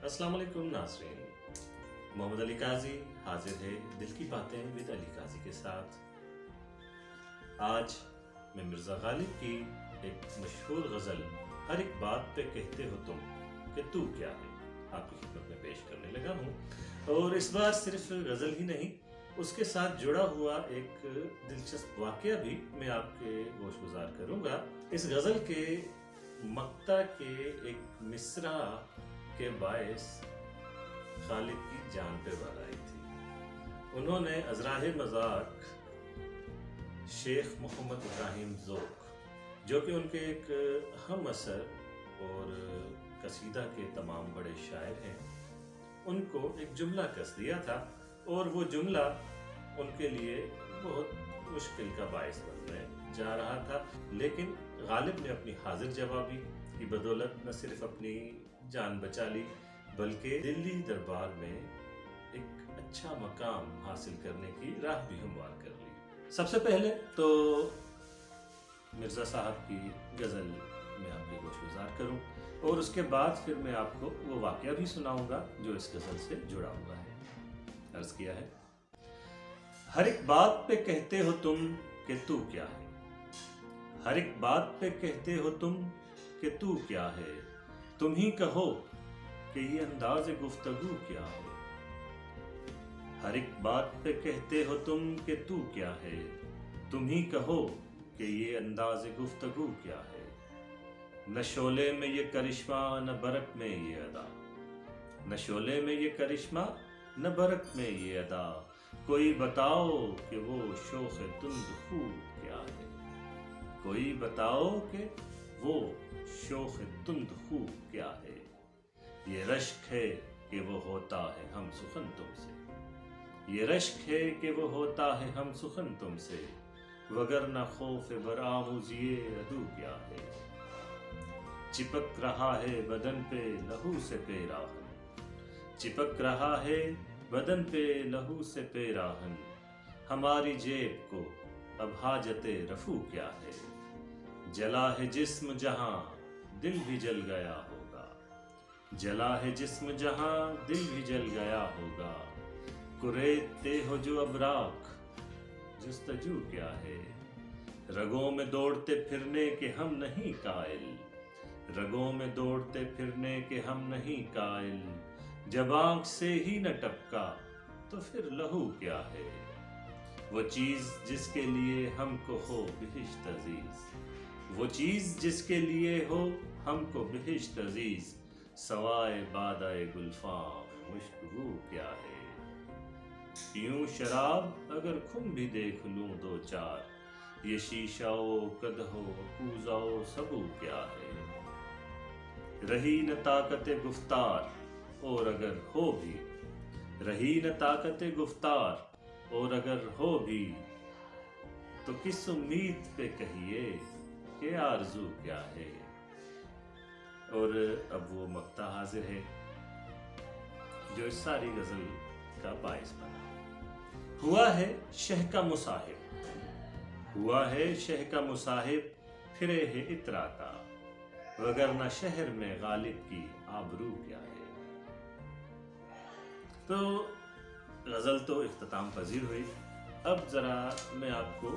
अस्सलाम वालेकुम नाज़रीन। मोहम्मद अली काजी हाजिर है दिल की बातें विद अली काजी के साथ। आज मैं मिर्ज़ा गालिब की एक मशहूर गज़ल हर एक बात पे कहते हो तुम कि तू क्या है आपकी खिदमत में पेश करने लगा हूँ। और इस बार सिर्फ गज़ल ही नहीं, उसके साथ जुड़ा हुआ एक दिलचस्प वाक़या भी मैं आपके गोशगुजार करूँगा। इस गज़ल के मक्ता के एक मिसरा के बायस खालिद की जान पे बात आई थी। उन्होंने अज़राहे मज़ाक शेख मोहम्मद इब्राहिम ज़ोक, जो कि उनके एक हम असर और कसीदा के तमाम बड़े शायर हैं, उनको एक जुमला कस दिया था और वो जुमला उनके लिए बहुत मुश्किल का बायस बनने जा रहा था। लेकिन गालिब ने अपनी हाजिर जवाबी की बदौलत न सिर्फ अपनी जान बचा ली बल्कि दिल्ली दरबार में एक अच्छा मकाम हासिल करने की राह भी हमवार कर ली। सबसे पहले तो मिर्ज़ा साहब की गज़ल में आपके गोशगुजार करूं और उसके बाद फिर मैं आपको वो वाक़या भी सुनाऊंगा जो इस गज़ल से जुड़ा हुआ है। अर्ज़ किया है, हर एक बात पे कहते हो तुम कि तू क्या है, हर एक बात पे कहते हो तुम कि तू क्या है, तुम ही कहो कि ये अंदाज़ गुफ्तगू क्या है। हर एक बात पे कहते हो तुम कि तू क्या है, तुम ही कहो कि ये अंदाज़ गुफ्तगू क्या है। न शोले में ये करिश्मा न बरक में ये अदा, न शोले में ये करिश्मा न बरक में ये अदा, कोई बताओ कि वो शोख़ तुंद खू क्या है, कोई बताओ कि वो शोख़ तुंद खू क्या है। ये रश्क है कि वो होता है हम सुखन तुमसे, ये रश्क है कि वो होता है हम सुखन तुमसे, वगरना खौफ बरामुज़िए अदू क्या है। चिपक रहा है बदन पे लहू से पेराहन, चिपक रहा है बदन पे लहू से पेराहन, हमारी जेब को अब हाजते रफू क्या है। जला है जिस्म जहां दिल भी जल गया होगा, जला है जिस्म जहां दिल भी जल गया होगा, कुरेदते हो जो अब राख जुस्तजू क्या है। रगों में दौड़ते फिरने के हम नहीं कायल, रगों में दौड़ते फिरने के हम नहीं कायल, जब आँख से ही न टपका तो फिर लहू क्या है। वो चीज़ जिसके लिए हमको हो बिहिश्त अजीज, वो चीज़ जिसके लिए हो हमको बिहिश्त अजीज, सवाए बादाए गुलफाम मुश्कबू क्या है। यूं शराब अगर खुम भी देख लूं दो चार, ये शीशाओ कदहो कूजाओ सबू क्या है। रही न ताकत गुफ्तार और अगर हो भी, रही न ताकत गुफ्तार और अगर हो भी, तो किस उम्मीद पे कहिए कि आरज़ू क्या है। और अब वो मक्ता हाजिर है जो इस सारी गज़ल का बाइस बना। हुआ है शह का मुसाहिब, हुआ है शह का मुसाहिब, फिरे है इतराता, वगरना शहर में गालिब की आबरू क्या है। तो गज़ल तो इख्तिताम पजीर हुई। अब ज़रा मैं आपको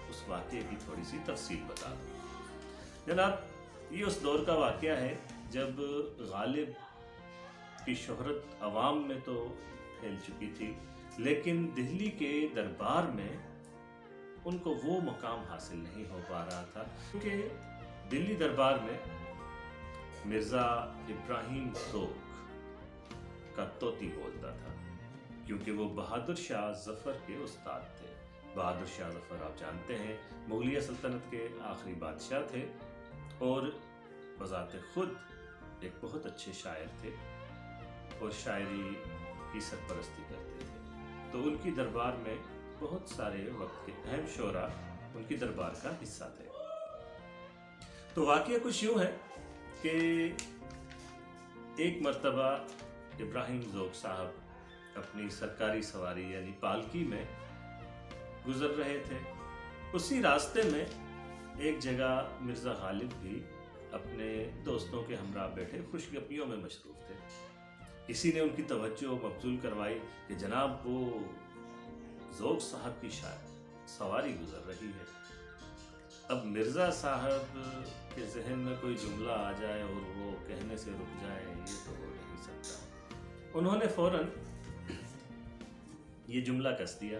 उस वाक़े की थोड़ी सी तफसील बता दूँ। जनाब, ये उस दौर का वाक़या है जब गालिब की शोहरत अवाम में तो फैल चुकी थी, लेकिन दिल्ली के दरबार में उनको वो मुकाम हासिल नहीं हो पा रहा था, क्योंकि दिल्ली दरबार में मिर्ज़ा इब्राहिम ज़ोक का तोती बोलता था, क्योंकि वो बहादुर शाह ज़फ़र के उस्ताद थे। बहादुर शाह ज़फ़र आप जानते हैं मुग़लिया सल्तनत के आखिरी बादशाह थे और बज़ाते ख़ुद एक बहुत अच्छे शायर थे और शायरी की सरपरस्ती करते थे। तो उनकी दरबार में बहुत सारे वक्त के अहम शोरा उनकी दरबार का हिस्सा थे। तो वाक़या कुछ यूँ है कि एक मर्तबा इब्राहिम ज़ोक साहब अपनी सरकारी सवारी यानी पालकी में गुज़र रहे थे। उसी रास्ते में एक जगह मिर्ज़ा गालिब भी अपने दोस्तों के हमरा बैठे खुशगपियों में मशरूफ़ थे। किसी ने उनकी तवज्जो मबजूल करवाई कि जनाब वो ज़ौक़ साहब की सवारी गुजर रही है। अब मिर्ज़ा साहब के जहन में कोई जुमला आ जाए और वो कहने से रुक जाए, ये तो हो नहीं सकता। उन्होंने फौरन ये जुमला कस दिया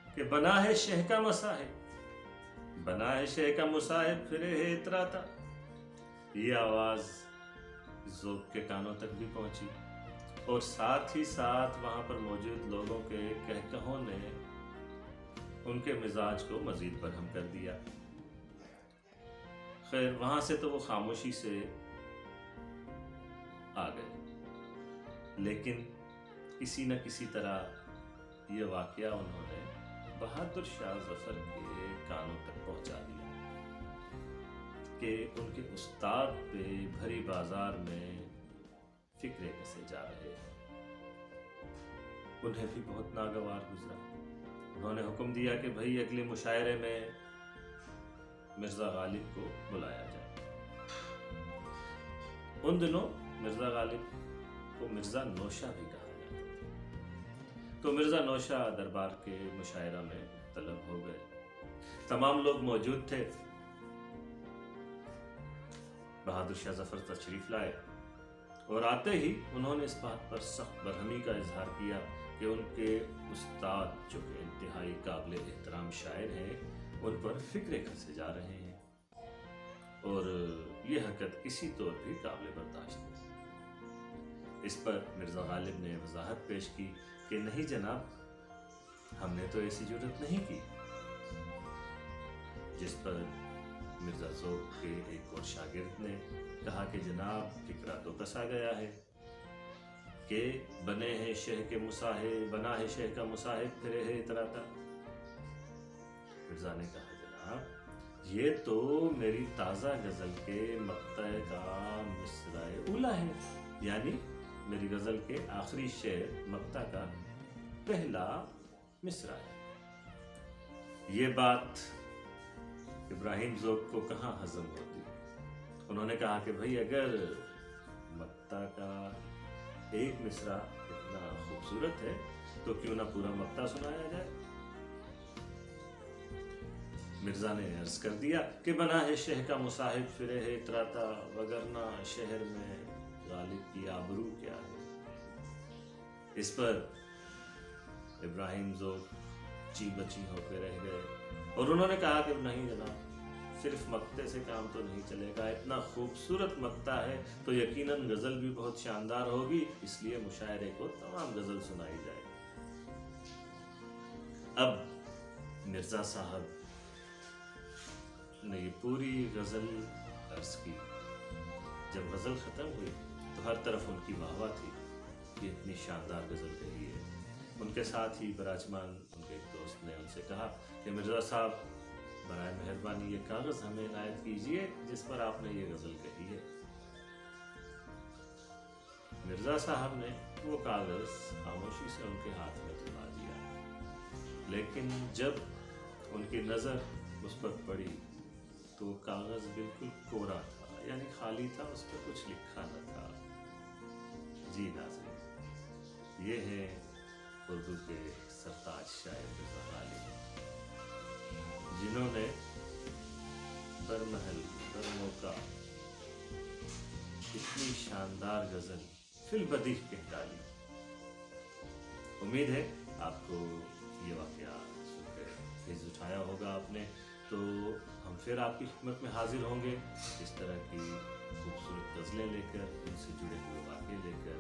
कि बना है शह का मसाहिब, बना है शह का मुसाहिब फिरे है इतराता। ये आवाज़ ज़ौक़ के कानों तक भी पहुंची और साथ ही साथ वहाँ पर मौजूद लोगों के कहकहों ने उनके मिजाज को मज़ीद बरहम कर दिया। खैर वहाँ से तो वो खामोशी से आ गए, लेकिन किसी न किसी तरह ये वाक़या उन्होंने बहादुर शाह ज़फ़र के कानों तक पहुँचा दिया कि उनके उस्ताद पे भरी बाजार में फिक्रे कसे जा रहे हैं। उन्हें भी बहुत नागवार गुजरा। उन्होंने हुक्म दिया कि भाई अगले मुशायरे में मिर्ज़ा गालिब को बुलाया जाए। उन दिनों मिर्ज़ा गालिब को मिर्ज़ा नौशा भी कहा जाता था। तो मिर्ज़ा नौशा दरबार के मुशायरा में तलब हो गए। तमाम लोग मौजूद थे। बहादुर शाह ज़फ़र तशरीफ़ लाए और आते ही उन्होंने इस बात पर सख्त बरहमी का इजहार किया कि उनके उस्ताद जो कि इंतहाई काबिल एहतराम शायर हैं, उन पर फिक्रे कसे जा रहे हैं और ये हरकत किसी तौर भी काबिल बर्दाश्त नहीं। इस पर मिर्ज़ा गालिब ने वजाहत पेश की कि नहीं जनाब, हमने तो ऐसी जुर्रत नहीं की। जिस पर मिर्ज़ा ज़ौक़ के एक और शागिर्द ने कहा कि जनाब फिक्रा तो कसा गया है कि बने हैं शह के मुसाहिब, बना है शह का मुसाहिब फिरे है इतराता। मिर्ज़ा ने कहा जनाब ये तो मेरी ताज़ा गज़ल के मक़तए का मिसराए उला है, यानी मेरी गज़ल के आखिरी शेर मक़ता का पहला मिसरा है। ये बात इब्राहिम ज़ौक़ को कहाँ हज़म होती। उन्होंने कहा कि भाई अगर मक़ता का एक मिसरा इतना खूबसूरत है तो क्यों ना पूरा मक़ता सुनाया जाए। मिर्ज़ा ने अर्ज़ कर दिया कि बना है शह का मुसाहिब फिरे है इतराता, वगरना शहर में गालिब की आबरू क्या है। इस पर इब्राहिम ज़ौक़ ची बची होकर रह गए और उन्होंने कहा कि नहीं जनाब, सिर्फ मक्ते से काम तो नहीं चलेगा। इतना खूबसूरत मक्ता है तो यकीनन गज़ल भी बहुत शानदार होगी, इसलिए मुशायरे को तमाम गज़ल सुनाई जाए। अब मिर्ज़ा साहब ने ये पूरी गज़ल अर्ज़ की। जब गज़ल ख़त्म हुई तो हर तरफ उनकी वाहवा थी कि इतनी शानदार गज़ल कही है। उनके साथ ही विराजमान उनके एक दोस्त ने उनसे कहा कि मिर्ज़ा साहब बराए मेहरबानी ये कागज़ हमें इनायत कीजिए जिस पर आपने ये गज़ल कही है। मिर्ज़ा साहब ने वो कागज़ खामोशी से उनके हाथ में थमा दिया, लेकिन जब उनकी नज़र उस पर पड़ी तो वो कागज़ बिल्कुल कोरा था, यानी खाली था, उस पर कुछ लिखा न था। जी नाज़रीन, ये है उर्दू के सरताज शायर मिर्ज़ा गालिब, जिन्होंने बरमहल बरमौका इतनी शानदार गज़ल फिलबदीह कह डाली। उम्मीद है आपको ये वाक़या सुनकर हिज़ उठाया होगा आपने। तो हम फिर आपकी खिदमत में हाजिर होंगे इस तरह की खूबसूरत गज़लें लेकर, उनसे जुड़े हुए वाक़े लेकर।